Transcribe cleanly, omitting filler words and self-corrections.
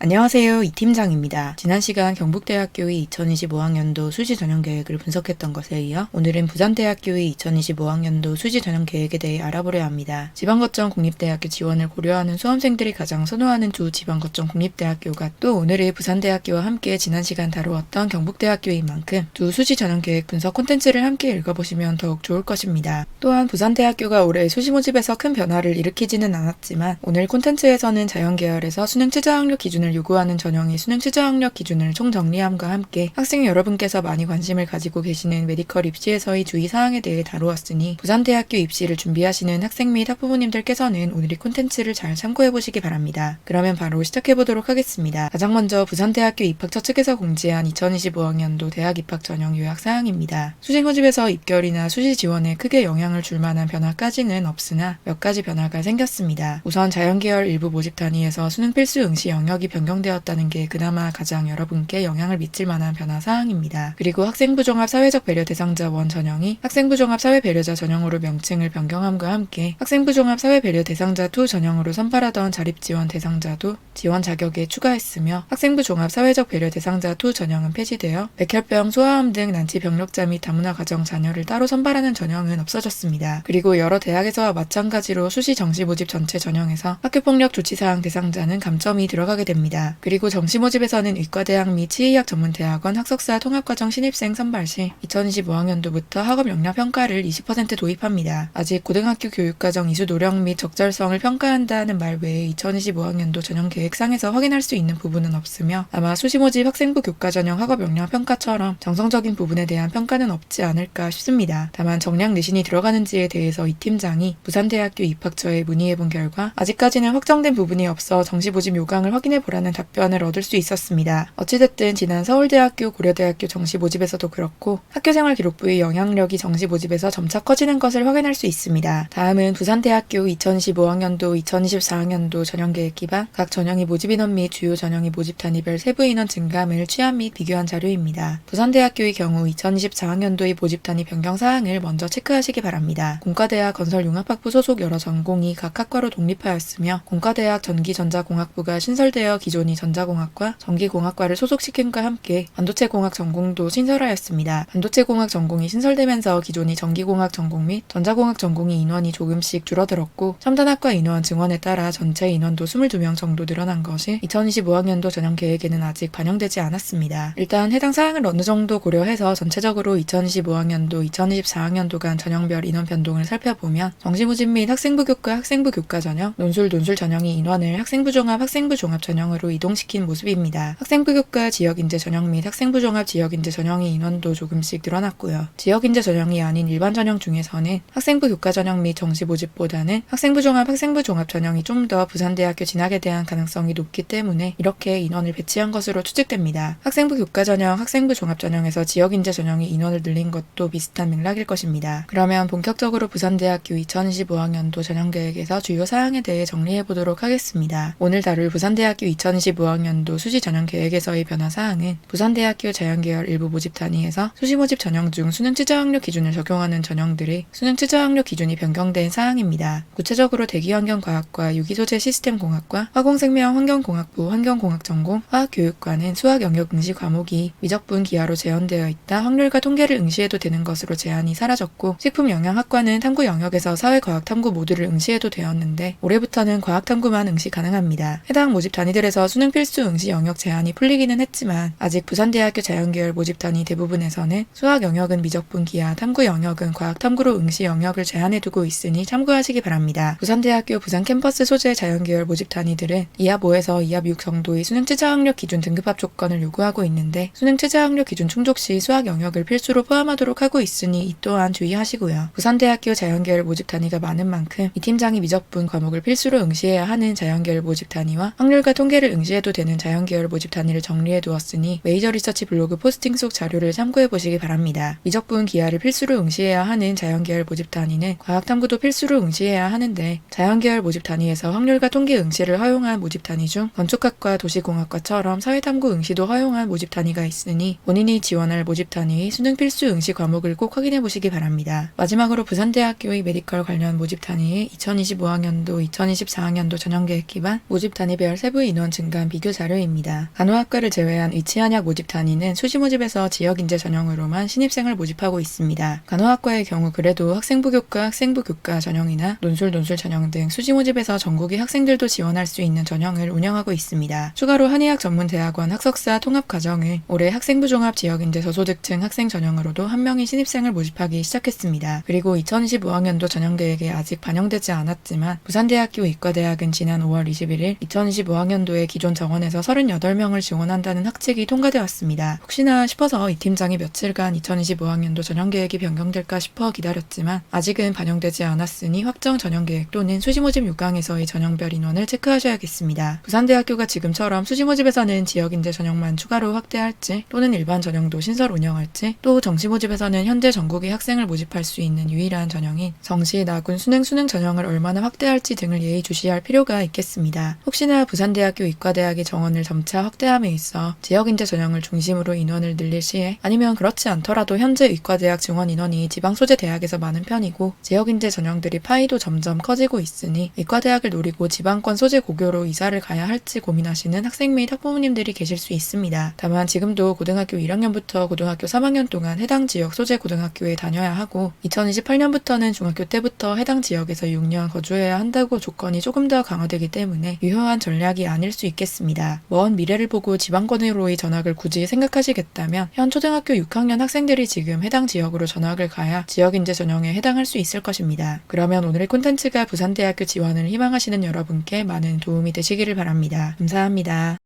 안녕하세요. 이 팀장입니다. 지난 시간 경북대학교의 2025학년도 수시 전형 계획을 분석했던 것에 이어 오늘은 부산대학교의 2025학년도 수시 전형 계획에 대해 알아보려 합니다. 지방거점 공립대학교 지원을 고려하는 수험생들이 가장 선호하는 두 지방거점 공립대학교가 또 오늘의 부산대학교와 함께 지난 시간 다루었던 경북대학교인 만큼 두 수시 전형 계획 분석 콘텐츠를 함께 읽어보시면 더욱 좋을 것입니다. 또한 부산대학교가 올해 수시 모집에서 큰 변화를 일으키지는 않았지만 오늘 콘텐츠에서는 자연계열에서 수능 최저학력 기준을 요구하는 전형의 수능 최저학력 기준을 총정리함과 함께 학생 여러분께서 많이 관심을 가지고 계시는 메디컬 입시에서의 주의사항에 대해 다루었으니 부산대학교 입시를 준비하시는 학생 및 학부모님들께서는 오늘 이 콘텐츠를 잘 참고해보시기 바랍니다. 그러면 바로 시작해보도록 하겠습니다. 가장 먼저 부산대학교 입학처 측에서 공지한 2025학년도 대학 입학 전형 요약사항입니다. 수시 모집에서 입결이나 수시 지원에 크게 영향을 줄 만한 변화까지는 없으나 몇 가지 변화가 생겼습니다. 우선 자연계열 일부 모집 단위에서 수능 필수 응시 영역이 변경되었다는 게 그나마 가장 여러분께 영향을 미칠 만한 변화 사항입니다. 그리고 학생부 종합 사회적 배려 대상자 1 전형이 학생부 종합 사회 배려자 전형으로 명칭을 변경함과 함께 학생부 종합 사회 배려 대상자 2 전형으로 선발하던 자립 지원 대상자도 지원 자격에 추가했으며 학생부 종합 사회적 배려 대상자 2 전형은 폐지되어 백혈병, 소아암 등 난치 병력자 및 다문화 가정 자녀를 따로 선발하는 전형은 없어졌습니다. 그리고 여러 대학에서와 마찬가지로 수시 정시 모집 전체 전형에서 학교폭력 조치사항 대상자는 감점이 들어가게 됩니다. 그리고 정시 모집에서는 의과대학 및 치의학 전문대학원 학석사 통합과정 신입생 선발 시 2025학년도부터 학업 역량 평가를 20% 도입합니다. 아직 고등학교 교육과정 이수 노력 및 적절성을 평가한다는 말 외에 2025학년도 전형 계획상에서 확인할 수 있는 부분은 없으며 아마 수시 모집 학생부 교과 전형 학업 역량 평가처럼 정성적인 부분에 대한 평가는 없지 않을까 싶습니다. 다만 정량 내신이 들어가는지에 대해서 이 팀장이 부산대학교 입학처에 문의해본 결과 아직까지는 확정된 부분이 없어 정시 모집 요강을 확인해보라는 답변을 얻을 수 있었습니다. 어찌됐든 지난 서울대학교, 고려대학교 정시 모집에서도 그렇고 학교생활 기록부의 영향력이 정시 모집에서 점차 커지는 것을 확인할 수 있습니다. 다음은 부산대학교 2025학년도, 2024학년도 전형계획 기반 각 전형의 모집 인원 및 주요 전형의 모집 단위별 세부 인원 증감을 취합 및 비교한 자료입니다. 부산대학교의 경우 2024학년도의 모집 단위 변경 사항을 먼저 체크하시기 바랍니다. 공과대학 건설융합학부 소속 여러 전공이 각 학과로 독립하였으며 공과대학 전기전자공학부가 신설되어 기존의 전자공학과 전기공학과를 소속시킴과 함께 반도체공학 전공도 신설하였습니다. 반도체공학 전공이 신설되면서 기존의 전기공학 전공 및 전자공학 전공의 인원이 조금씩 줄어들었고 첨단학과 인원 증원에 따라 전체 인원도 22명 정도 늘어난 것이 2025학년도 전형 계획에는 아직 반영되지 않았습니다. 일단 해당 사항을 어느 정도 고려해서 전체적으로 2025학년도, 2024학년도 간 전형별 인원 변동을 살펴보면 정시 모집 및 학생부 교과, 학생부 교과 전형, 논술 전형의 인원을 학생부 종합, 학생부 종합 전형으로 이동시킨 모습입니다. 학생부 교과 지역인재 전형 및 학생부 종합 지역인재 전형의 인원도 조금씩 늘어났고요. 지역인재 전형이 아닌 일반 전형 중에서는 학생부 교과 전형 및 정시 모집보다는 학생부 종합, 학생부 종합 전형이 좀 더 부산대학교 진학에 대한 가능성이 높기 때문에 이렇게 인원을 배치한 것으로 추측됩니다. 학생부 교과 전형, 학생부 종합 전형에서 지역인재 전형이 인원을 늘린 것도 비슷한 맥락일 것입니다. 그러면 본격적으로 부산대학교 2025학년도 전형계획에서 주요 사항에 대해 정리해보도록 하겠습니다. 오늘 다룰 부산대학교 2025학년도 수시 전형 계획에서의 변화 사항은 부산대학교 자연계열 일부 모집 단위에서 수시 모집 전형 중 수능 최저학력 기준을 적용하는 전형들의 수능 최저학력 기준이 변경된 사항입니다. 구체적으로 대기환경과학과 유기소재 시스템공학과 화공생명 환경공학부 환경공학 전공 화학교육과는 수학 영역 응시 과목이 미적분 기하로 제한되어 있다 확률과 통계를 응시해도 되는 것으로 제한이 사라졌고 식품영양학과는 탐구 영역에서 사회과학탐구 모두를 응시해도 되었는데 올해부터는 과학탐구만 응시 가능합니다. 해당 모집 단위들에서 수능 필수 응시 영역 제한이 풀리기는 했지만 아직 부산대학교 자연계열 모집 단위 대부분에서는 수학 영역은 미적분 기하, 탐구 영역은 과학탐구로 응시 영역을 제한해두고 있으니 참고하시기 바랍니다. 부산대학교 부산 캠퍼스 소재 자연계열 모집 단위들은 이합 5에서 이합 6 정도의 수능 최저학력 기준 등급합 조건을 요구하고 있는데 수능 최저학력 기준 충족 시 수학 영역을 필수로 포함하도록 하고 있으니 이 또한 주의하시고요. 부산대학교 자연계열 모집 단위가 많은 만큼 이 팀장이 미적분 과목을 필수로 응시해야 하는 자연계열 모집 단위와 확률과 통계를 응시해도 되는 자연계열 모집 단위를 정리해 두었으니 메이저 리서치 블로그 포스팅 속 자료를 참고해 보시기 바랍니다. 미적분 기하를 필수로 응시해야 하는 자연계열 모집 단위는 과학탐구도 필수로 응시해야 하는데 자연계열 모집 단위에서 확률과 통계 응시를 허용한 모집 단위 중 건축학과 도시공학과처럼 사회탐구 응시도 허용한 모집 단위가 있으니 본인이 지원할 모집 단위의 수능 필수 응시 과목을 꼭 확인해 보시기 바랍니다. 마지막으로 부산대학교의 메디컬 관련 모집 단위의 2025학년도, 2024학년도 전형계획 기반 모집 단위별 세부 인원 증가한 비교 자료입니다. 간호학과를 제외한 의치한약 모집 단위는 수시 모집에서 지역인재 전형으로만 신입생을 모집하고 있습니다. 간호학과의 경우 그래도 학생부 교과, 학생부 교과 전형이나 논술 전형 등 수시 모집에서 전국의 학생들도 지원할 수 있는 전형을 운영하고 있습니다. 추가로 한의학 전문대학원 학석사 통합과정을 올해 학생부 종합 지역인재 저소득층 학생 전형으로도 한 명의 신입생을 모집하기 시작했습니다. 그리고 2025학년도 전형계획에 아직 반영되지 않았지만 부산대학교 의과대학은 지난 5월 21일 2025학년도에 기존 정원에서 38명을 지원한다는 학칙이 통과되었습니다. 혹시나 싶어서 이 팀장이 며칠간 2025학년도 전형계획이 변경될까 싶어 기다렸지만 아직은 반영되지 않았으니 확정 전형계획 또는 수시 모집 6강에서의 전형별 인원을 체크하셔야겠습니다. 부산대학교가 지금처럼 수시 모집에서는 지역인재 전형만 추가로 확대할지 또는 일반 전형도 신설 운영할지 또 정시 모집에서는 현재 전국의 학생을 모집할 수 있는 유일한 전형인 정시, 나군, 수능 전형을 얼마나 확대할지 등을 예의주시할 필요가 있겠습니다. 혹시나 부산대학교 의과대학의 정원을 점차 확대함에 있어 지역인재 전형을 중심으로 인원을 늘릴 시에 아니면 그렇지 않더라도 현재 의과대학 증원 인원이 지방 소재 대학에서 많은 편이고 지역인재 전형들이 파이도 점점 커지고 있으니 의과대학을 노리고 지방권 소재 고교로 이사를 가야 할지 고민하시는 학생 및 학부모님들이 계실 수 있습니다. 다만 지금도 고등학교 1학년부터 고등학교 3학년 동안 해당 지역 소재 고등학교에 다녀야 하고 2028년부터는 중학교 때부터 해당 지역에서 6년 거주해야 한다고 조건이 조금 더 강화되기 때문에 유효한 전략이 아닐 수 있겠습니다. 먼 미래를 보고 지방권으로의 전학을 굳이 생각하시겠다면 현 초등학교 6학년 학생들이 지금 해당 지역으로 전학을 가야 지역인재 전형에 해당할 수 있을 것입니다. 그러면 오늘의 콘텐츠가 부산대학교 지원을 희망하시는 여러분께 많은 도움이 되시기를 바랍니다. 감사합니다.